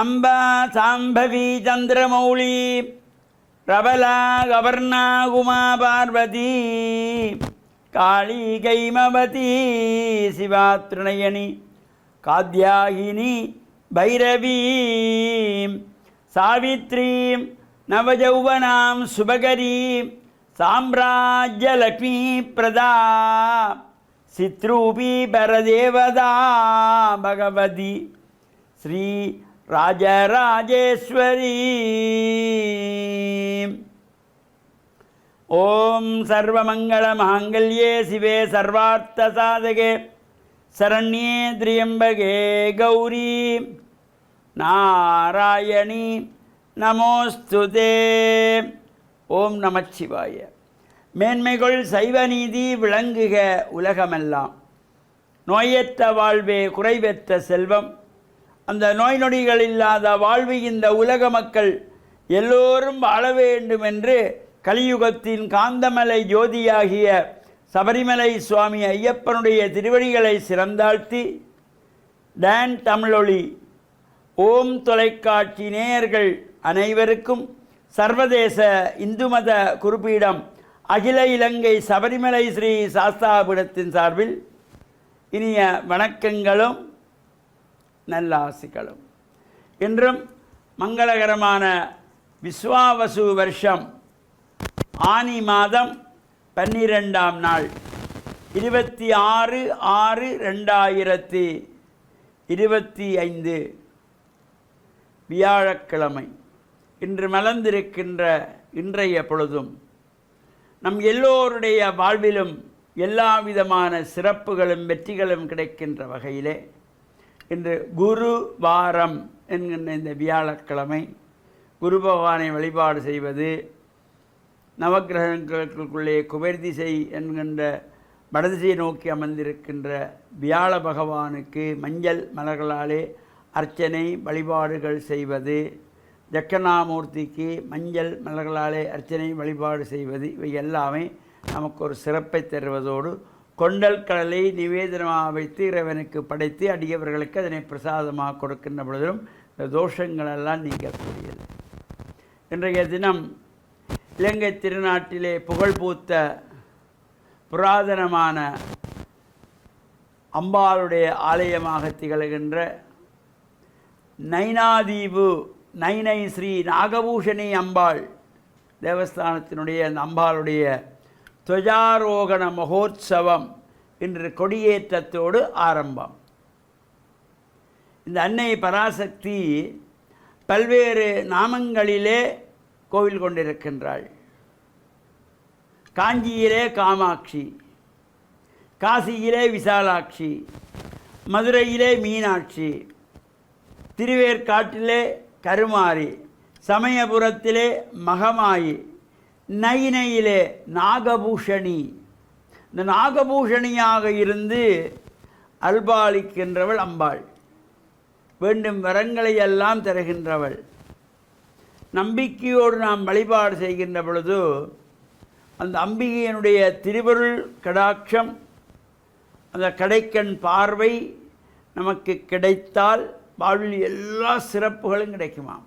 अंबा सांभवी चंद्रमौली प्रबला गवर्णा उमा पार्वती काली कैमवती शिवा त्रिनयनी कात्यायिनी भैरवी सावित्री नवयौवनां शुभकरी साम्राज्यलक्ष्मी प्रदा चित्रूपी परदेवता भगवती श्री राजराजेश्वरी। ओम सर्वमंगलमांगल्ये शिवे सर्वार्थसाधके शरण्ये त्र्यंबके गौरी नारायणी நமோஸ்துதே. ஓம் நமச்சிவாய. மேன்மைகள் சைவ நீதி விளங்குக உலகமெல்லாம். நோயற்ற வாழ்வே குறைவற்ற செல்வம். அந்த நோய் நொடிகள் இல்லாத வாழ்வு இந்த உலக மக்கள் எல்லோரும் வாழ வேண்டும் என்று கலியுகத்தின் காந்தமலை ஜோதியாகிய சபரிமலை சுவாமி ஐயப்பனுடைய திருவடிகளை சிறந்தாழ்த்தி டான் தமிழொலி ஓம் தொலைக்காட்சி நேயர்கள் அனைவருக்கும் சர்வதேச இந்து மத குறிப்பீடம் அகில இலங்கை சபரிமலை ஸ்ரீ சாஸ்தாபீடத்தின் சார்பில் இனிய வணக்கங்களும் நல்லாசிகளும். இன்றும் மங்களகரமான விஸ்வாவசு வருஷம் ஆனி மாதம் 12ஆம் நாள் 26/6/2025 வியாழக்கிழமை. இன்று மலர்ந்திருக்கின்ற இன்றைய பொழுதும் நம் எல்லோருடைய வாழ்விலும் எல்லா விதமான சிறப்புகளும் வெற்றிகளும் கிடைக்கின்ற வகையிலே இன்று குரு வாரம் என்கின்ற இந்த வியாழக்கிழமை குரு பகவானை வழிபாடு செய்வது, நவக்கிரகங்களுக்குள்ளே குபேர்திசை என்கின்ற வடதிசையை நோக்கி அமர்ந்திருக்கின்ற வியாழ பகவானுக்கு மஞ்சள் மலர்களாலே அர்ச்சனை வழிபாடுகள் செய்வது, தட்சணாமூர்த்திக்கு மஞ்சள் மலர்களாலே அர்ச்சனை வழிபாடு செய்வது, இவை எல்லாமே நமக்கு ஒரு சிறப்பை தருவதோடு கொண்டல் கடலை நிவேதனமாக வைத்து இறைவனுக்கு படைத்து அடியவர்களுக்கு அதனை பிரசாதமாக கொடுக்கின்ற பொழுதிலும் இந்த தோஷங்களெல்லாம் நீங்கக்கூடியது. இன்றைய தினம் இலங்கை திருநாட்டிலே புகழ்பூத்த புராதனமான அம்பாளுடைய ஆலயமாக திகழ்கின்ற நைனாதீவு நைனை ஸ்ரீ நாகபூஷணி அம்பாள் தேவஸ்தானத்தினுடைய அந்த அம்பாளுடைய துவஜாரோகண மகோத்சவம் இன்று கொடியேற்றத்தோடு ஆரம்பம். இந்த அன்னை பராசக்தி பல்வேறு நாமங்களிலே கோவில் கொண்டிருக்கின்றாள். காஞ்சியிலே காமாட்சி, காசியிலே விசாலாட்சி, மதுரையிலே மீனாட்சி, திருவேற்காட்டிலே கருமாரி, சமயபுரத்திலே மகமாயி, நைனையிலே நாகபூஷணி. இந்த நாகபூஷணியாக இருந்து அல்பாளிக்கின்றவள் அம்பாள். வேண்டும் வரங்களை எல்லாம் தருகின்றவள். நம்பிக்கையோடு நாம் வழிபாடு செய்கின்ற பொழுது அந்த அம்பிகையினுடைய திருவருள் கடாட்சம், அந்த கடைக்கண் பார்வை நமக்கு கிடைத்தால் வாழ்வில் எல்லா சிறப்புகளும் கிடைக்குமாம்.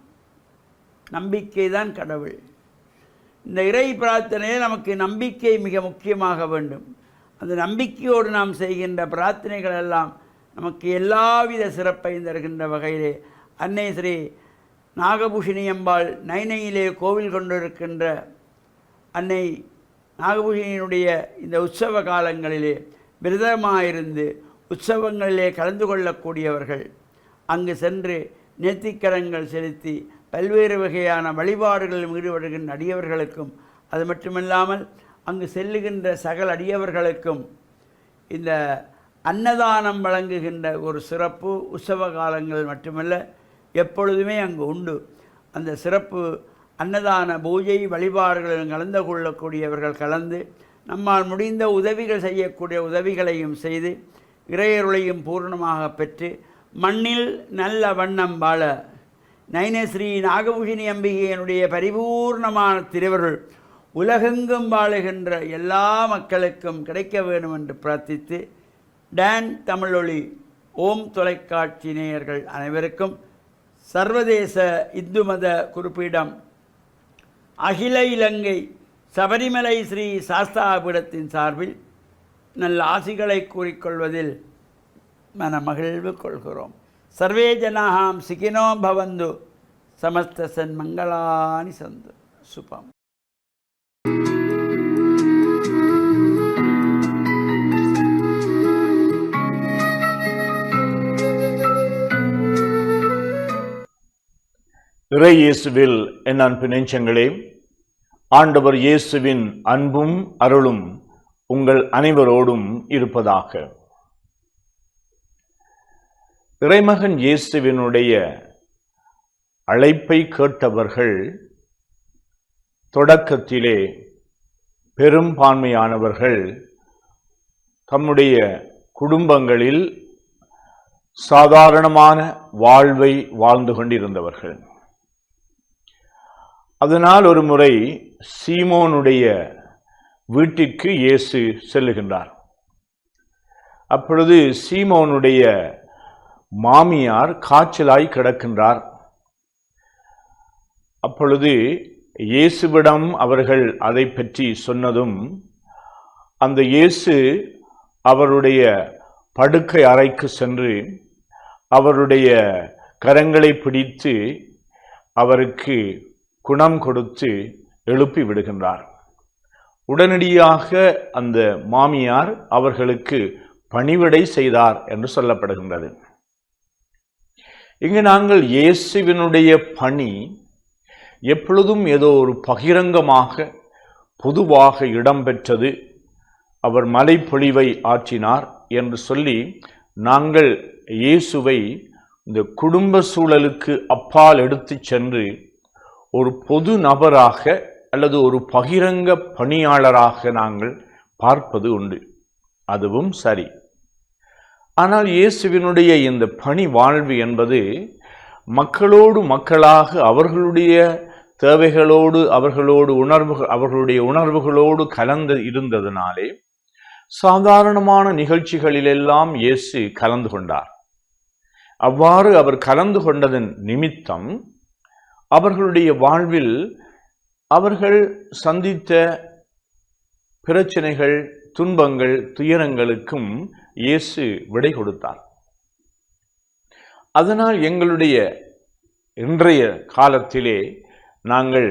நம்பிக்கை தான் கடவுள். இந்த இறை பிரார்த்தனையில் நமக்கு நம்பிக்கை மிக முக்கியமாக வேண்டும். அந்த நம்பிக்கையோடு நாம் செய்கின்ற பிரார்த்தனைகள் எல்லாம் நமக்கு எல்லாவித சிறப்பையும் தருகின்ற வகையிலே அன்னை ஸ்ரீ நாகபூஷணி அம்பாள் நைனையிலே கோவில் கொண்டிருக்கின்ற அன்னை நாகபூஷணியினுடைய இந்த உற்சவ காலங்களிலே விரதமாயிருந்து உற்சவங்களிலே கலந்து கொள்ளக்கூடியவர்கள் அங்கு சென்று நேர்த்திக்கரங்கள் செலுத்தி பல்வேறு வகையான வழிபாடுகளில் ஈடுபடுகின்ற அடியவர்களுக்கும், அது மட்டுமில்லாமல் அங்கு செல்லுகின்ற சகல அடியவர்களுக்கும் இந்த அன்னதானம் வழங்குகின்ற ஒரு சிறப்பு உற்சவ காலங்கள் மட்டுமல்ல எப்பொழுதுமே அங்கு உண்டு. அந்த சிறப்பு அன்னதான பூஜை வழிபாடுகளில் கலந்து கொள்ளக்கூடியவர்கள் கலந்து நம்மால் முடிந்த உதவிகள் செய்யக்கூடிய உதவிகளையும் செய்து இறையருளையும் பூர்ணமாக பெற்று மண்ணில் நல்ல வண்ணம் வாழ நைனஸ்ரீ நாகபூஷணி அம்பிகையினுடைய பரிபூர்ணமான திருவருள் உலகெங்கும் வாழுகின்ற எல்லா மக்களுக்கும் கிடைக்க வேண்டும் என்று பிரார்த்தித்து டான் தமிழொலி ஓம் தொலைக்காட்சி நேயர்கள் அனைவருக்கும் சர்வதேச இந்து மத குறிப்பீடம் அகில இலங்கை சபரிமலை ஸ்ரீ சாஸ்தாபீடத்தின் சார்பில் நல்ல ஆசிகளை கூறிக்கொள்வதில் மனமகிழ்வு கொள்கிறோம். சர்வே ஜனாஹாம் சுகினோ பவந்து சமஸ்த சன்மங்களானி சந்து. சுபம். இறை இயேசுவில் என் அன்பு நெஞ்சங்களே, ஆண்டவர் இயேசுவின் அன்பும் அருளும் உங்கள் அனைவரோடும் இருப்பதாக. இறைமகன் இயேசுவினுடைய அழைப்பை கேட்டவர்கள் தொடக்கத்திலே பெரும்பான்மையானவர்கள் தம்முடைய குடும்பங்களில் சாதாரணமான வாழ்வை வாழ்ந்து கொண்டிருந்தவர்கள். அதனால் ஒரு முறை சீமோனுடைய வீட்டிற்கு இயேசு செல்லுகின்றார். அப்பொழுது சீமோனுடைய மாமியார் காய்ச்சலாய் கிடக்கின்றார். அப்பொழுது இயேசுவிடம் அவர்கள் அதை பற்றி சொன்னதும், அந்த இயேசு அவருடைய படுக்கை அறைக்கு சென்று அவருடைய கரங்களை பிடித்து அவருக்கு குணம் கொடுத்து எழுப்பி விடுகின்றார். உடனடியாக அந்த மாமியார் அவர்களுக்கு பணிவிடை செய்தார் என்று சொல்லப்படுகின்றது. இங்கு நாங்கள் இயேசுவினுடைய பணி எப்பொழுதும் ஏதோ ஒரு பகிரங்கமாக பொதுவாக இடம்பெற்றது. அவர் மலைப்பொழிவை ஆற்றினார் என்று சொல்லி நாங்கள் இயேசுவை இந்த குடும்ப சூழலுக்கு அப்பால் எடுத்து சென்று ஒரு பொது நபராக அல்லது ஒரு பகிரங்க பணியாளராக நாங்கள் பார்ப்பது உண்டு. அதுவும் சரி. ஆனால் இயேசுவினுடைய இந்த பணி வாழ்வு என்பது மக்களோடு மக்களாக அவர்களுடைய தேவைகளோடு அவர்களுடைய உணர்வுகளோடு கலந்து இருந்ததினாலே சாதாரணமான நிகழ்ச்சிகளிலெல்லாம் இயேசு கலந்து கொண்டார். அவ்வாறு அவர் கலந்து கொண்டதன் நிமித்தம் அவர்களுடைய வாழ்வில் அவர்கள் சந்தித்த பிரச்சனைகள், துன்பங்கள், துயரங்களுக்கும் இயேசு விடை கொடுத்தார். அதனால் எங்களுடைய இன்றைய காலத்திலே நாங்கள்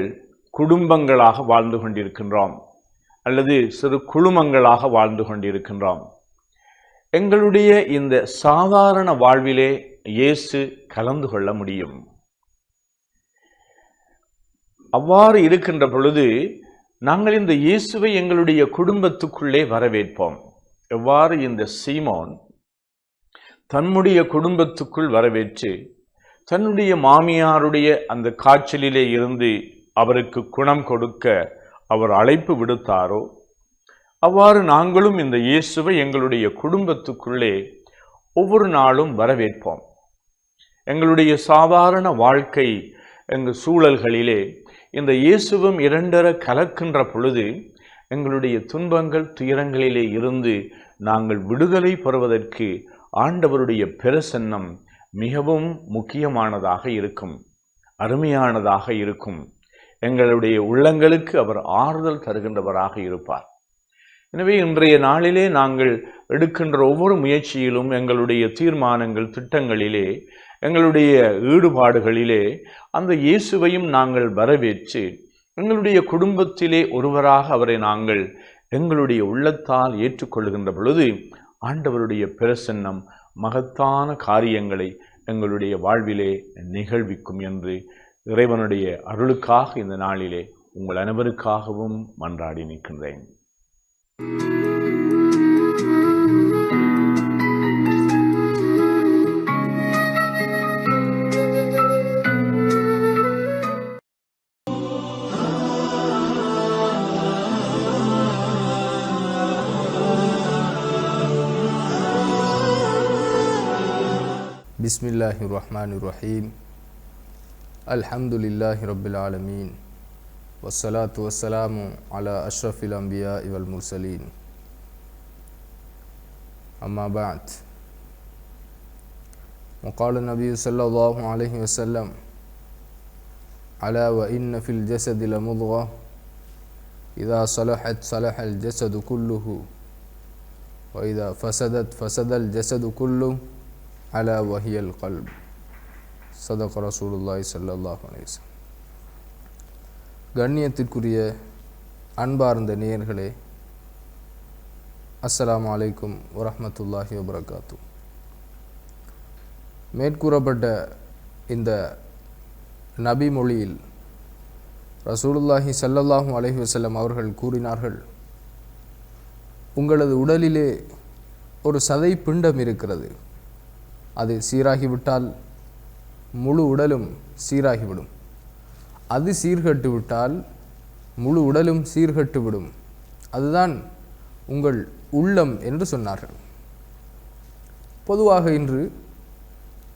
குடும்பங்களாக வாழ்ந்து கொண்டிருக்கின்றோம் அல்லது சிறு குழுமங்களாக வாழ்ந்து கொண்டிருக்கின்றோம். எங்களுடைய இந்த சாதாரண வாழ்விலே இயேசு கலந்து கொள்ள முடியும். அவ்வாறு இருக்கின்ற பொழுது நாங்கள் இந்த இயேசுவை எங்களுடைய குடும்பத்துக்குள்ளே வரவேற்போம். எவ்வாறு இந்த சீமோன் தன்னுடைய குடும்பத்துக்குள் வரவேற்று தன்னுடைய மாமியாருடைய அந்த காய்ச்சலிலே இருந்து அவருக்கு குணம் கொடுக்க அவர் அழைப்பு விடுத்தாரோ, அவ்வாறு நாங்களும் இந்த இயேசுவை எங்களுடைய குடும்பத்துக்குள்ளே ஒவ்வொரு நாளும் வரவேற்போம். எங்களுடைய சாதாரண வாழ்க்கை எங்கள் சூழல்களிலே இந்த இயேசுவும் இரண்டர கலக்கின்ற பொழுது எங்களுடைய துன்பங்கள், துயரங்களிலே இருந்து நாங்கள் விடுதலை பெறுவதற்கு ஆண்டவருடைய பிரசன்னம் மிகவும் முக்கியமானதாக இருக்கும், அருமையானதாக இருக்கும். எங்களுடைய உள்ளங்களுக்கு அவர் ஆறுதல் தருகின்றவராக இருப்பார். எனவே இன்றைய நாளிலே நாங்கள் எடுக்கின்ற ஒவ்வொரு முயற்சியிலும், எங்களுடைய தீர்மானங்கள், திட்டங்களிலே, எங்களுடைய ஈடுபாடுகளிலே அந்த இயேசுவையும் நாங்கள் வரவேற்று எங்களுடைய குடும்பத்திலே ஒருவராக அவரை நாங்கள் எங்களுடைய உள்ளத்தால் ஏற்றுக்கொள்கின்ற பொழுது ஆண்டவருடைய பிரசன்னம் மகத்தான காரியங்களை எங்களுடைய வாழ்விலே நிகழ்விக்கும் என்று இறைவனுடைய அருளுக்காக இந்த நாளிலே உங்கள் அனைவருக்காகவும் மன்றாடி நிற்கின்றேன். பிஸ்மில்லாஹிர்ரஹ்மானிர்ரஹீம். அல்ஹம்துலில்லாஹி ரப்பில் ஆலமீன். வஸ்ஸலாத்து வஸ்ஸலாமு அலா அஷ்ரஃபில் அம்பியா வல் முர்சலீன். அம்மா பஅத். وقال النبي صلى الله عليه وسلم ألا وإن في الجسد لمضغة إذا صلحت صلح الجسد كله وإذا فسدت فسد الجسد كله ألا وهي القلب صدق رسول الله صلى الله عليه وسلم. கண்ணியத்திற்குரிய அன்பார்ந்த நேயர்களே, அஸ்ஸலாமு அலைக்கும் வரஹ்மத்துல்லாஹி வபரகாத்து. மேற்கூறப்பட்ட இந்த நபி மொழியில் ரசூலுல்லாஹி ஸல்லல்லாஹு அலைஹி வஸல்லம் அவர்கள் கூறினார்கள், உங்களது உடலிலே ஒரு சதை பிண்டம் இருக்கிறது. அது சீராகிவிட்டால் முழு உடலும் சீராகிவிடும். அது சீர்கட்டு விட்டால் முழு உடலும் சீர்கட்டு விடும். அதுதான் உங்கள் உள்ளம் என்று சொன்னார்கள். பொதுவாக இன்று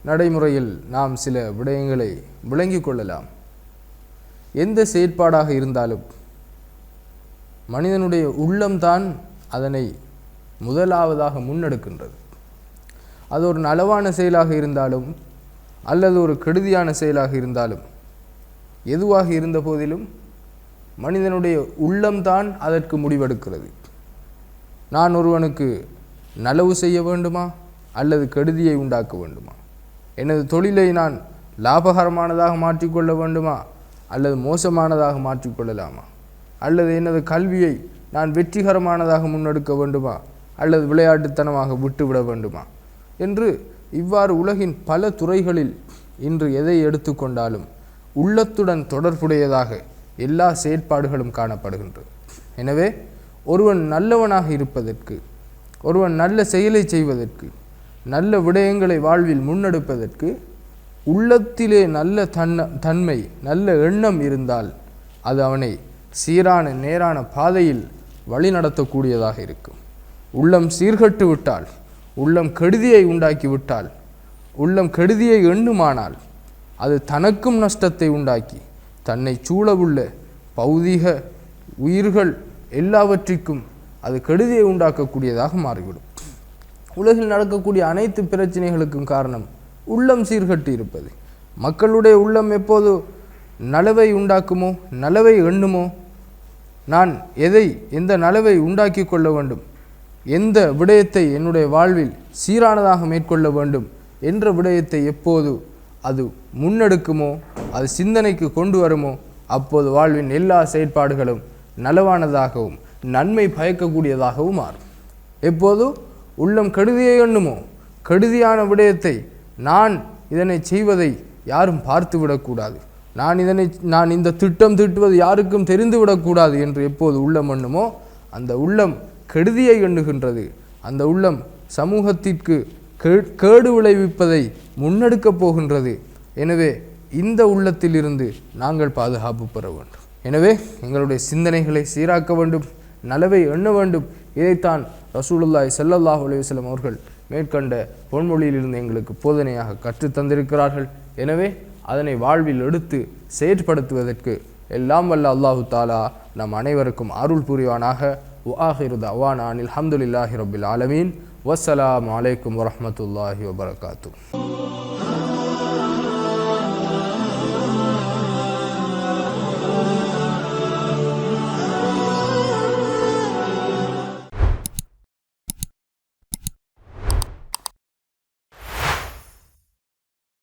நடைமுறையில் நாம் சில விடயங்களை விளங்கிக் கொள்ளலாம். எந்த செயற்பாடாக இருந்தாலும் மனிதனுடைய உள்ளம்தான் அதனை முதலாவதாக முன்னெடுக்கின்றது. அது ஒரு நலவான செயலாக இருந்தாலும் அல்லது ஒரு கெடுதியான செயலாக இருந்தாலும் எதுவாக இருந்த போதிலும் மனிதனுடைய உள்ளம்தான் அதற்கு முடிவெடுக்கிறது. நான் ஒருவனுக்கு நலவு செய்ய வேண்டுமா அல்லது கெடுதியை உண்டாக்க வேண்டுமா? எனது தொழிலை நான் லாபகரமானதாக மாற்றிக்கொள்ள வேண்டுமா அல்லது மோசமானதாக மாற்றிக்கொள்ளலாமா? அல்லது எனது கல்வியை நான் வெற்றிகரமானதாக முன்னெடுக்க வேண்டுமா அல்லது விளையாட்டுத்தனமாக விட்டுவிட வேண்டுமா என்று இவ்வாறு உலகின் பல துறைகளில் இன்று எதை எடுத்துக்கொண்டாலும் உள்ளத்துடன் தொடர்புடையதாக எல்லா செயற்பாடுகளும் காணப்படுகின்றது. எனவே ஒருவன் நல்லவனாக இருப்பதற்கு, ஒருவன் நல்ல செயலை செய்வதற்கு, நல்ல விடயங்களை வாழ்வில் முன்னெடுப்பதற்கு உள்ளத்திலே நல்ல தன்மை நல்ல எண்ணம் இருந்தால் அது அவனை சீரான நேரான பாதையில் வழிநடத்தக்கூடியதாக இருக்கும். உள்ளம் சீர்கட்டு விட்டால், உள்ளம் கெடுதியை உண்டாக்கிவிட்டால், உள்ளம் கெடுதியை எண்ணுமானால் அது தனக்கும் நஷ்டத்தை உண்டாக்கி தன்னை சூழவுள்ள பௌதீக உயிர்கள் எல்லாவற்றிற்கும் அது கெடுதியை உண்டாக்கக்கூடியதாக மாறிவிடும். உலகில் நடக்கக்கூடிய அனைத்து பிரச்சனைகளுக்கும் காரணம் உள்ளம் சீர்கட்டு இருப்பது. மக்களுடைய உள்ளம் எப்போது நலவை உண்டாக்குமோ, நலவை எண்ணுமோ, நான் எந்த நலவை உண்டாக்கி கொள்ள வேண்டும், எந்த விடயத்தை என்னுடைய வாழ்வில் சீரானதாக மேற்கொள்ள வேண்டும் என்ற விடயத்தை எப்போது அது முன்னெடுக்குமோ, அது சிந்தனைக்கு கொண்டு வருமோ, அப்போது வாழ்வின் எல்லா செயற்பாடுகளும் நலவானதாகவும் நன்மை பயக்கக்கூடியதாகவும் மாறும். எப்போது உள்ளம் கெடுதியை எண்ணுமோ, கெடுதியான விடயத்தை நான் இதனை செய்வதை யாரும் பார்த்து விடக்கூடாது, நான் இந்த திட்டம் தீட்டுவது யாருக்கும் தெரிந்துவிடக்கூடாது என்று எப்போது உள்ளம் எண்ணுமோ, அந்த உள்ளம் கெடுதியை எண்ணுகின்றது. அந்த உள்ளம் சமூகத்திற்கு கேடு விளைவிப்பதை முன்னெடுக்கப் போகின்றது. எனவே இந்த உள்ளத்திலிருந்து நாங்கள் பாதுகாப்பு பெற வேண்டும். எனவே எங்களுடைய சிந்தனைகளை சீராக்க வேண்டும், நலவை எண்ண வேண்டும். இதைத்தான் ரசூலுல்லாஹி ஸல்லல்லாஹு அலைஹி வஸல்லம் அவர்கள் மேற்கண்ட பொன்மொழியிலிருந்து எங்களுக்கு போதனையாக கற்றுத்தந்திருக்கிறார்கள். எனவே அதனை வாழ்வில் எடுத்து செயற்படுத்துவதற்கு எல்லாம் வல்ல அல்லாஹு தாலா நம் அனைவருக்கும் அருள் புரிவானாக. வஆகிரு தஅவானா அனில் ஹம்துலில்லாஹி ரப்பில் ஆலமீன். வஸ்ஸலாமு அலைக்கும் வரஹ்மத்துல்லாஹி வபரகாத்துஹு.